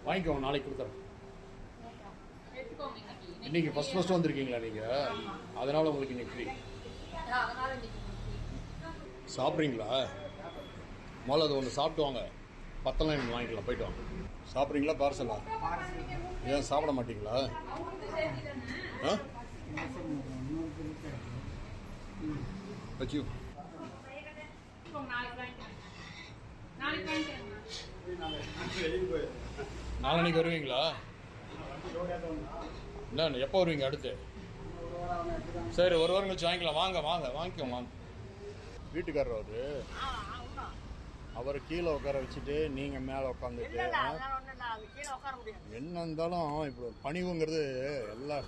வாங்கிக்கோங்க, நாளைக்கு கொடுத்துறேன். இன்னைக்கு ஃபர்ஸ்ட் வந்திருக்கீங்களா நீங்க? அதனால உங்களுக்கு இன்னைக்கு ஃப்ரீ. சாப்பிட்றீங்களா? முதல்ல அது ஒன்று சாப்பிட்டு வாங்க, பத்தெல்லாம் எனக்கு வாங்கிக்கலாம். போயிட்டு வாங்க. சாப்பிட்றீங்களா பார்சலா? ஏன் சாப்பிட மாட்டீங்களா? ஆ வச்சு நாளைக்கு வருவீங்களா? என்ன எப்போ வருவீங்க அடுத்து? சரி, ஒரு வாரம் கழிச்சு வாங்கிக்கலாம். வாங்க வாங்க வாங்கிக்கோங்க வாங்க. வீட்டுக்காரர் அவரை கீழே உட்கார வச்சுட்டு நீங்கள் மேலே உட்காந்துட்டு என்ன இருந்தாலும் இப்போ பணிவுங்கிறது எல்லா